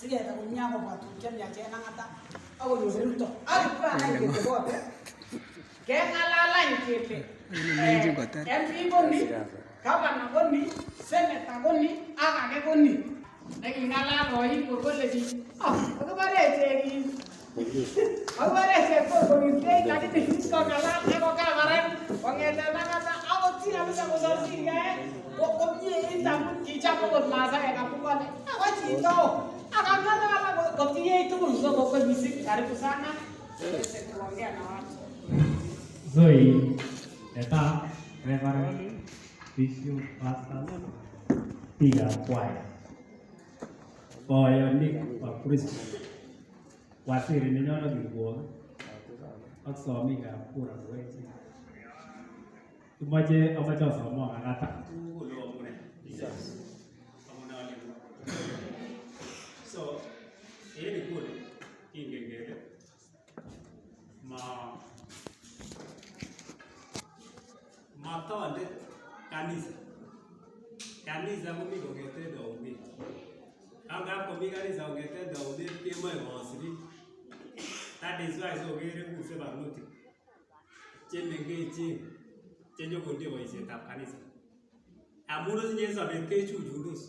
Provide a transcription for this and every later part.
sigeta kunyako batu kemya chena ngata awo yoseruto ari kwa na kete bote kengalala nkete MP koni gavana koni senator koni akake koni nekingala roi kokolechi akubareche akubareche kokomitei lakini kokala nekokakaran kongete ngata akotina bisa kososiga komie intamu kichapo kot masake kapukole akochito akangala kotiye tugul soko misik karibu sana kuongea na watu Zoe eta Reverend Bishop Pastor Tiga Kwaya Boyonik wa Kristo wasiri ninyono kirwok ak somikab kura weche amache asomo akata tugul omune so eni kule ingen kele matonde kanisa komi kongete daunet angap komi kanisa kongete daunet kemoe kosibik. That is why so kere kuse barnotik chemengechen chenyokonde boisietab kanisa amun osinye sobet kechuchundos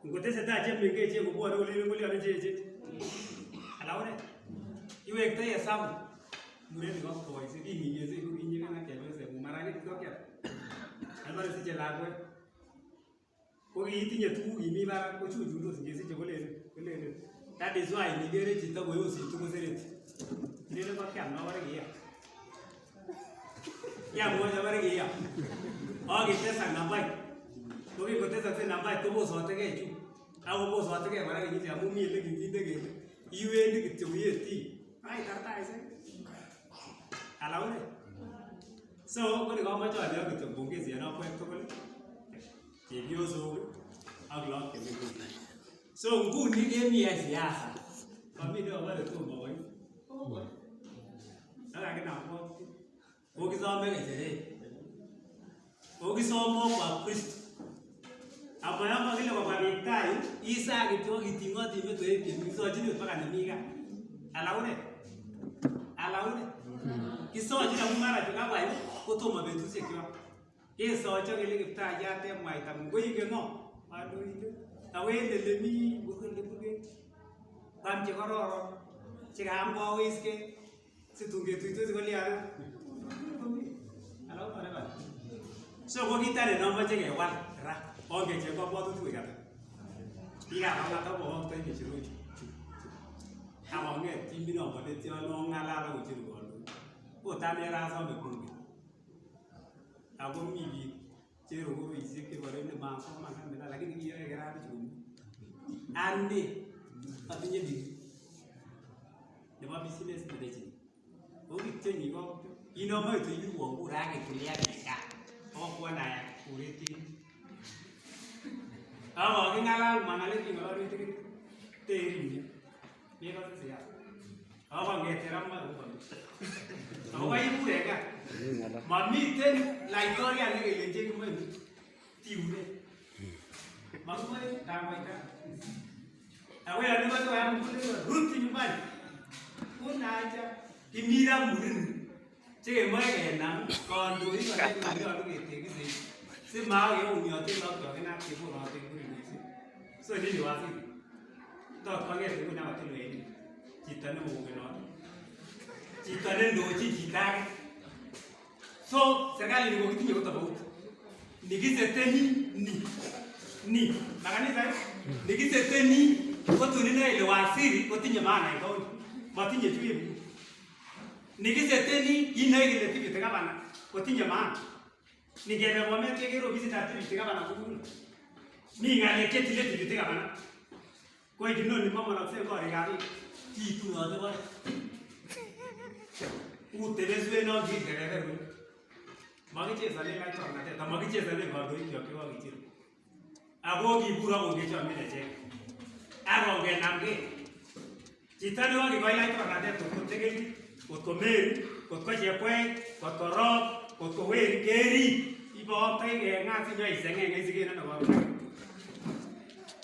ngotesetai chemengechen kobwone kolelen kolyon cheechen alaune iwektoi hesabu murenik ak boisiek inyigese inyigana chepyoset marakit kokiat albare siche lakwet ko kiitinye tuguk kimi barak kochuchundos ngesiche kolelen. That is why nigere chito koyositu kosereti lele kokiam nobare kiya ya mmoja bare kiya okitesak nambait kokikotesak nambait kobosotegei chu akobosotegei kora kenyit amun mi ele kikinde kele iwendi kityo uyeti ai tartaise alaune so koni komoche ale kityo pongezi en akwek tugul chepyosok ak lagok chemengech. So nguni kemi ya siasa kami ndio wale tu mawai akakina kwa ukisome kejere ukisomo kwa Kristo abayama kile kwa bitai isa kityo kitingoti meto yake misojini mpaka nimiga alaune kisoji na mara tukabwa kutoma betusiek kwa kisojo kile kiptaa yate mwaita ngoyike ngo adoite awende lemi bukule bam che kororo che gam go wiske situnge tuito kolia alo para so ko kitare no ma che ke wal ra onge che ko botu tu kata iga ma ta bo to ni chiru amonge timbi no bote ti no ngala la uchiru go ko ta ne ra so be kungi ago mi bi chiru go isi ke bare ne ma ko ma kan la lakini ki yere gara bi ande atinye di nebo business manager okityenyi ko inomo itu yuwo kurake kulia keka okwana ya kureti awo kingalal manale kingolori tiki teri ni ko sia awo ngetera ma ko awo ibureka mamiten laitoria ne kelenje kumo tiure makuwe tambaika awe alikuwa tu amkule ruti nyumbani unaja kimira murini cheke mweke na kondo hiyo ndio alugetegeze si mao yo unyote lo to kina kibu lo te kuri nisi so ni wasi to kage kuna watu lweni chitane mugeno chitane ndo chitake so serikali ni kitinyo tofauti nikiseteni ni makanisa nikiseteni kotunine ile wasiri kotinye maana ikaoni matinye chuye nikiseteni ine ile tiki tegabana kotinye maana nigebe bomete kero visita tiki tegabana kukuru ni ngale ketile tiki tegabana ko ikino ni mama na sema kwa gari kitu na deba utelezwe no gigere magiche sale la chona te magiche sale gordo ikyo kiwa gichiro abogi bura ongecho mine che aronge namge chitani wagi baila ito na to kutegeli kotomeri kotko chepwe kotorop kotko weri keri ibo tege ngasi nyo isenge ngesige na ba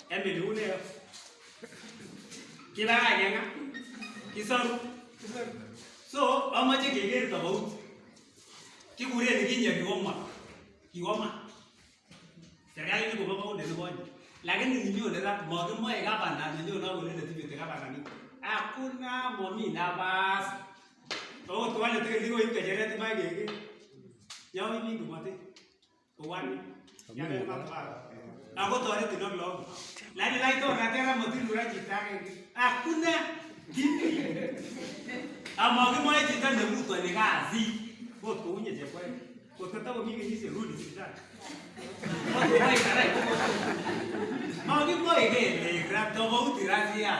emeli une Kila yenga. Kisor. So, amache keger tabaut. Kikure ni kinye kiwoma. Serikali ni kwa baba ndio bwana. Lakini ninyo ndio magemo gavana ninyo na wale ndio gavana ni. Hakuna momi na bas. Oh, tu wale tege ligo ikajere tu magege. Yao hivi kumate. Owani. Yale mapara. Ako to wale tino log. Lai to na tera moti lura jitake. Hakuna kitu. Amagemo jita ne mtu ni kazi. Kwa unye je kwa. Kwa sababu mimi ni rudi sasa. Magemo ege gra to bauti razia.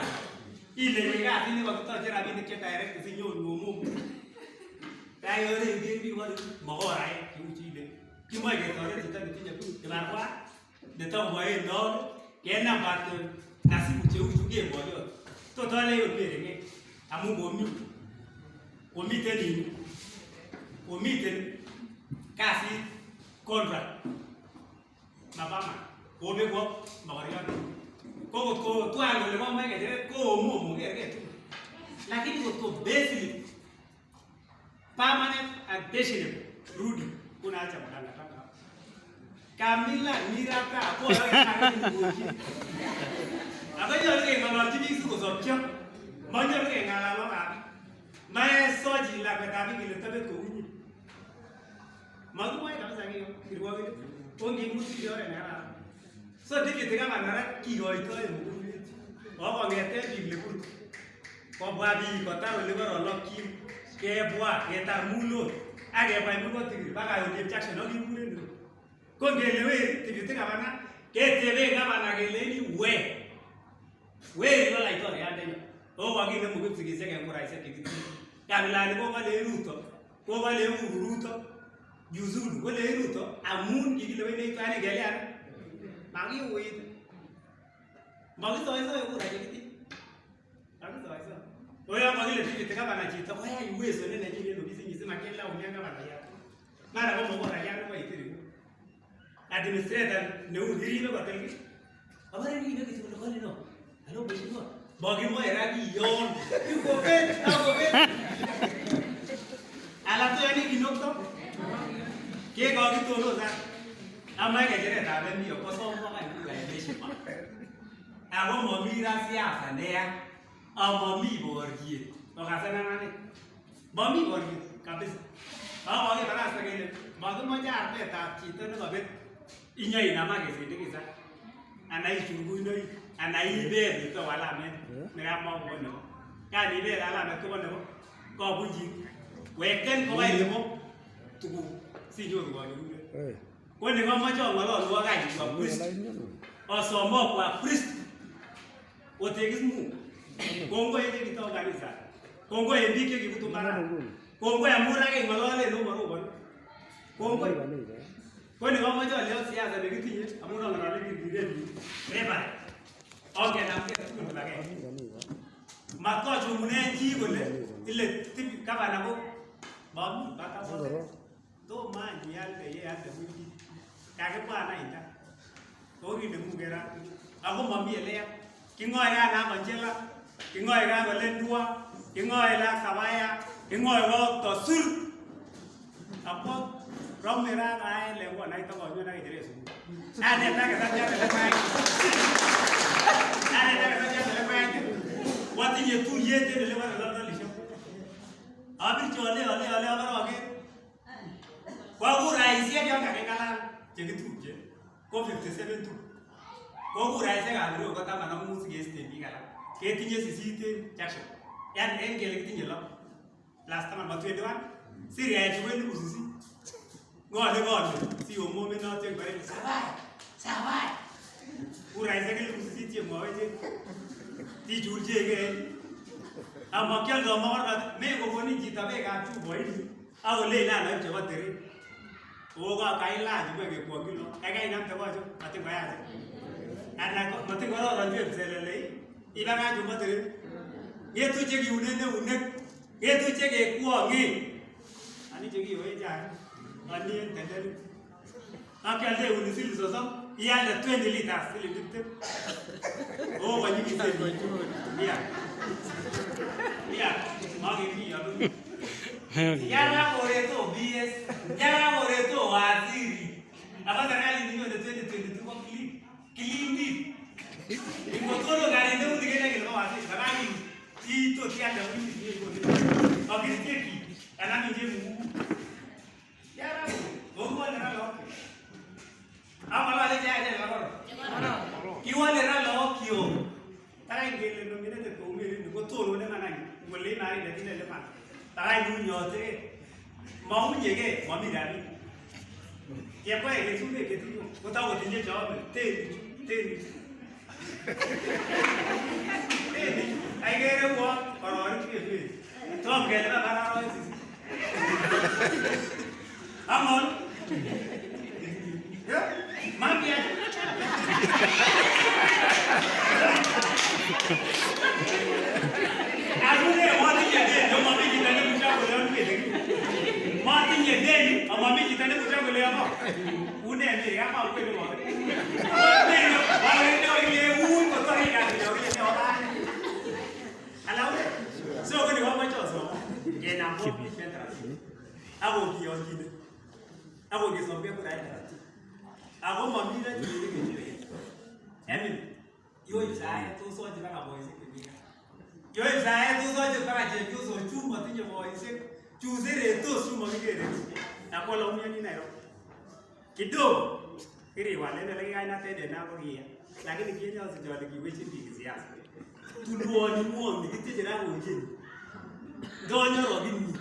Ile mega tini wakati jera bini ke direct sinyo ngumu. Dai ore ngi wali magora kiuchile. Kimo ge tore jita nitinya ku kwa de to boy no ke na bat nasi kucheu ge boyo. To tole yo bere nge amu gomi. Omi teni. Omi teni. Kasi contract. Mabama. Obe go magariya. Ko tu algo le vamos a meter como mujer que tú. Lakini ko basically permanent and definite Rudy kuna acha madanga tanga. Kamila miraka ko ala ni ngoji. Abajo ke ngalo tibi ko zokyo. Manyo ke ngala lo ba. Mae soji la betabi ke tabe ko unyi. Magu mai kama sangi kirwa ke. Ongi muti yore ngara. So dike tega manara ki goito e mu. Obo ngete bible kut. Ko babi ko ta le baro lokki ke bua ke ta mulo. Age bai mu ko tigi baga yo ke jackson no gi mure ndo. Ko ngele we tigi tega bana ke tebe ga bana ke le ni we. We lo la ito ya de. O ba gi ne mu ko tigi se ke ngora ise tigi. Ya la ni ko ba le ruto. Ko ba le ruto. Yuzulu ko le ruto amun gi le we ne tani gele ana. Magi wait. Magi to eso yo ura yiti. Magi to eso. Oya magi le tiki teka bana chita. Oya yuwezo ne na jini no bisi nyisema kila unyanga bana ya. Mara kwa mbora ya no itiri. Administrator ne udiri no batelgi. Abare ni ne kitu ko no. Hello bisi no. Magi mo era gi yon. Ko ben, ko ben. Ala to yani kinokto. Ke go gi to no sa. Ama ke jere ta ben yo ko so mo ka ni ga ile shi ma. Awo mo mi ra siasa ne ya. Amo mi borgie. O ka sana nani. Mo mi borgie kabisa. Awo ke bara sa ke ma ko mo ja arte ta chi to no bet. Inya ina ma ke se de ke sa. Anai chungu no anai be to wala men. Ne ga mo ko no. Ka ni be ala me to no. Ko buji. Weken ko ai le mo. Tu si yo ko ni. Kwani kama macho ngalo luwa gaji kwa priest. Osomo kwa priest. Otegismu. Kongo yete kitao kanisa. Kongo yendike kikutumara. Kongo ya mura ke ngalo le no maro bon. Kongo. Kwani kama macho leo siasa ne kitinye amuna ngalo le kidire. Reba. Okay na mke tu lage. Makojo munenji gole ile tipi kama nako. Babu baka bote. To manji yalde ye yalde wiki. Kage pa na ita. Tori de mugera. Ako mami elea. Kingoy ga na manjela. Kingoy ga go lendua. Kingoy la kabaya. Kingoy go to sul. Apo romera ga le wo na ita go na ite resu. Ane ta ga ta ja le mai. Ane ta ga ta ja le mai. Wati ye tu ye de le wa la lisho. Abir chole ole abaro age. Kwa uraisi ya ka kala. Jadi tu je, kau 57 tu. Kau urai saya kalau kau tak mana musik este ni kalau. Ketinya sisi itu cakap. Yang engkel ketinya lah. Last time batu itu kan, siri aja cuma ni sisi. Ngol. Si umum ni nanti yang beri sabai. Urai saya kalau sisi je mau aja. Dijur je ke. Amakyal gambar, me kau ni jita be kau boy. Aku lena nak jawab teri. Oga kaila juga ke kuagilo. Kagai nam tawa jo, mati baya. Ana ko mati goro ranjut selele. Ila ga jo mati. Ye tu chegi une. Ye tu chegi kuangi. Ani chegi hoye ja. Ani tendel. Akal de une sil sosam. Iya le 20 liters sil ditip. Oh banyi ki sil. Iya. Ya, magi ni ya tu. Yara Moreto BS, Yara Moreto waziri. Apa serikali ni ndio 2022 kwa kilindi. Ingotoro gari ndio ndigenda kwa waziri. Serikali itu tiada wini ni kwa. Ogisteki anani nje Mungu. Yara Mungu analo. Apa wale jaje lako. Kiwale ralo kio. Tara ngele no minete ko umiri ni gotoro ne manani. Ngole nari dakile le man. Tagai nu nyote mau nyege mami dani ya kwa ile sunde ke tu ko ta wo tinje job te ai gere wo paror ke to gele na bara ro amon ya mami ya Agune wadi ya de mami kitane kucha ko leo ni de mati ye de mami kitane kucha ko leo ma une ni ga ma ko ni mo ne wa le no ile un ko to ya de yo ile o ba ala ule so ko ni wa ma cho so ye na mo bi centra abo ki yo ki abo ki so be ko dai abo mami na ni ni emin yo ya to so ji ba ka boy yo Israel tu soje para je tu so chuma tinje moise chuzere to chuma ngere akola umya ni nayo kidogo ili wale ndio aina tende na bogia lakini kienya usijali kiwechi bigizia tuluoni muombi kitije na ujini donyo robini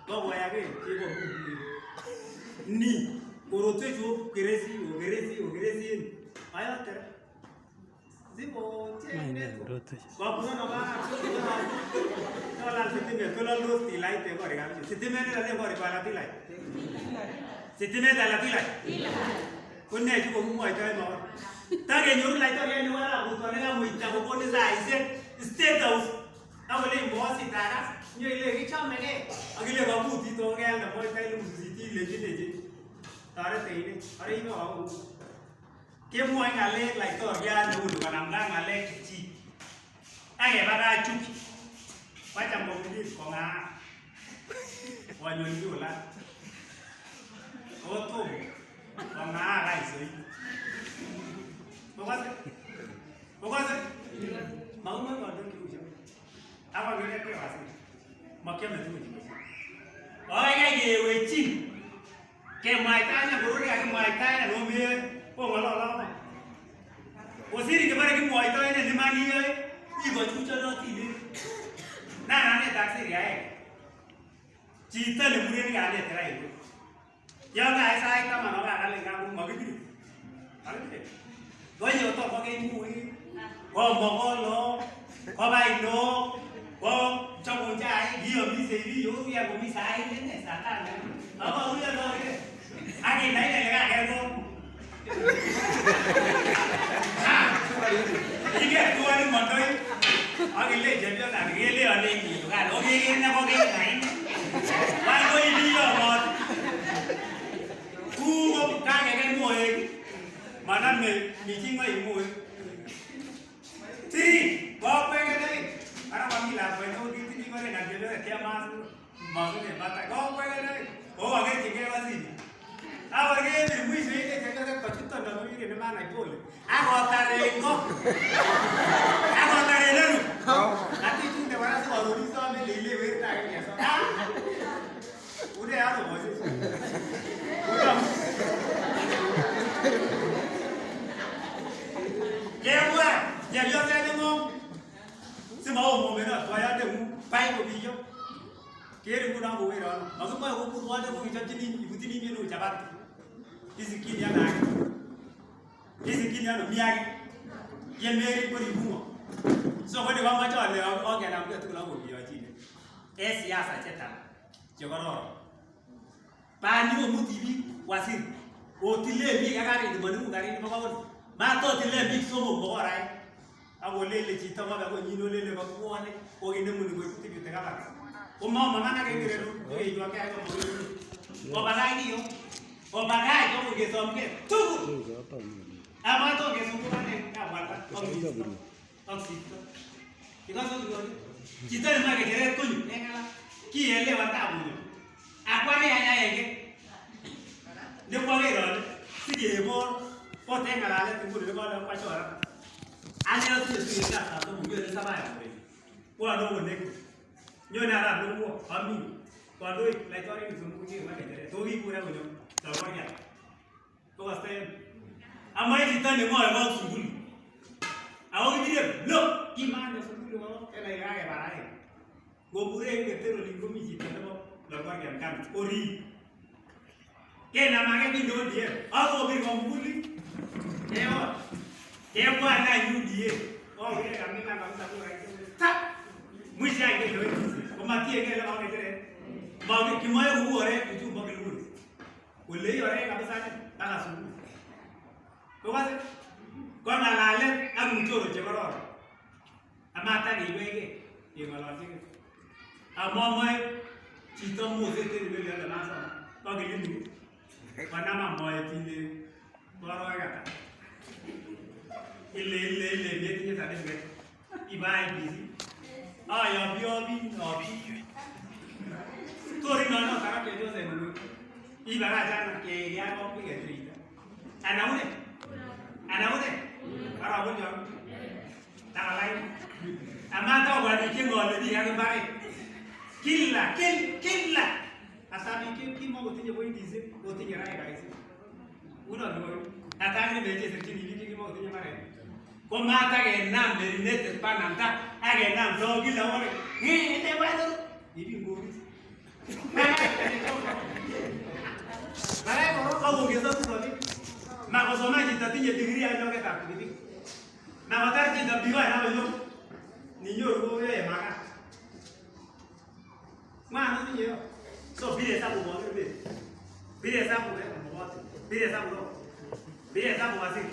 babo yake kibo ni korote jo geresi ayo tere Zipo tiene kwa kuna ba tola sitime tola los tilai te gore gabi sitime ne le gore para tilai sitime dala tilai kunne ju ko mu ai tai ma ta ge nyoru lai ta ge ni wala bu ko ne ga mu ita ko ni za ise state house awale mo sitara nyo ile ki chame ne agile ba bu ti to ge na mo tai lu siti le ji tare te ne are ino au ke mo ngale lai to ya nu du kana ngale chi age ba da chuki ba cha mo ni ko nga wa nyo ni la ko to ko nga rai sei ko ba se ma mo ko do ki u apa ngene ke wa se ma ke me tu ni o ga ye we chi ke mai ta nya buru ya ke mai ta na no me oh malah wasiri ke bare ke moi to ene nimani ye igo chucha no ti ni na ne taxi ya e chita le mure ni ale tera igo ya na esa ita mano ga ale ga mu magi bi ale go yo to ko ke mu yi go mo go lo ko bai no go trong mo chai gi o mi se vi yo ya go mi sai ne sa ta ne no go ru ya no ke ani nai ne ga ke go Ini tuan mandai, agile jadi nak agile ada ini, kan? Oke ini nak oke lain. Lalu ini ya mat. Ku kan yang muai, mana meeting mai muai. Ti, bawa pergi ni. Karena kami lah, kalau kita ni mana nak jadi dia masuk ni, mata kau pergi ni. Oh, agak tinggal masih. Awak ni mui sih ni kita kacau nak mui ni mana boleh. Aku tarik lalu. Nanti tu dia mana seorang orang itu ambil lili berita ni. Udah ada macam. Udah. Kemudian, jadi apa yang ngom? Semua orang mana? Saya ada pai kopi jo. Kiri pun aku beran. Maksud saya aku pun ada kopi jadi ni, ibu tini ni jabat. Izin yang nak. Izin yang miagi. Yang meri pun ibu. So kalau dia macam ada orang yang nak tu lalu dia jadi. Siasa cetak. Jangan. Panju mutibi wasir. Otile bi agari di mana agari di bawah. Mato otile bi semua bawah rai. Aku lele cita maga aku nyino lele bawah ni. Oh ini muni aku tibi tengah. Oh mama mana kayak gitu. Oh itu kayak aku muni. Oh bagai ni yo. Oh bagai kamu gesam ke. Tuh. Apa tu gesam tu mana? Apa buat? Oh situ. Because kita ni makan jerat kunyu, kiai lewat tabu. Aku ni hanya yang dia pakai rod, si jebor, potong kalale tunggu dia kalau pasal orang. Ane tu jadi kita tu mungkin ada sama yang boleh. Wah dong boleh. Nyo nara dong kami. Kalau itu lagi orang itu semua mungkin makan jerat. Togi pura punya, terlalu banyak. Kau pasti. Amai kita ni mau yang sungguh. Awak ni dia, look, gimana sungguh awak? Kelai raya barai. Gua pura yang kita rolling kami kita tu lakukan yang kan, ori. Kena makan Indo dia, aku beri ngompuli. Dia buat nak Indo dia. Oh, dia kami nak bangsa tu lagi. Tak, mesti ada tu. Kemati yang kita mahu kita. Mahu kimai buku orang itu mahu kita. Boleh orang apa sahaja, tak langsung. Kau pasal, kau malah aku muncul je baru. Amata ni begini, dia malah sih. Amamai cita muzik tu dia ada nasa, kau gini. Panama mau ini, baru agak. Ile dia tu tadi sebut, ibai bisi. Ya biobi. Tori mana sekarang kerja saya dulu. Ibai aja nak dia mau pergi kerja. Anak udah, kalau pun jauh, tak lain. Amat tahu berarti kengol jadi yang baik. Kill. Asal ni mau betul je boleh dizi, betul je raya guys. Udah dulu. Datang ni betul terjadi ni mau betul je mana. Kau mata ke enam dari net panam tak, agak enam logi lawan. Ni baru. Ini guru. Mana kau gitu tu ni? Mak kau sama kita tu jadi degree aja kita tak gitu. Nak matar kita biwa nak belum. Ni jauh ya makan. Mana tu je? So bila sabu buat ni, bila sabu masih.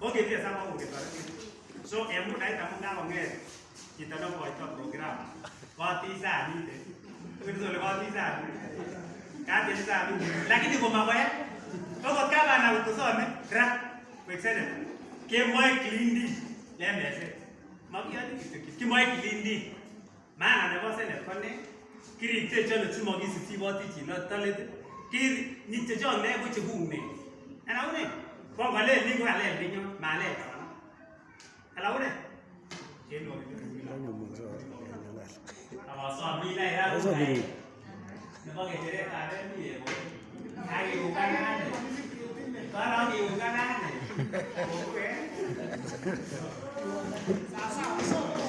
Okey bila sabu okey tak. So emu dah tamu dah bangun. Kita nak buat program. Wati sah ni, betul wati sah. Kan dia sah ni. Lagi ni bukan apa ya? Kau kau nak utus orang ni, kerap, bersama. Kemai clean di, yang biasa. Maki ada gitu. Kemai clean di. Mana ada bahasa ni? Kau ni? Kiri terjun tu magi sisi wati cina terled. Kiri ni terjun ni buat cebung ni. Anak ni, kau balik ni kau balik ni nyo, balik. Kalau ni, kena ni. Awak suami lah dah. Nampak kerja ada ni. Hai bukan ada. Kalau ni bukan ada. Okey. Sasa.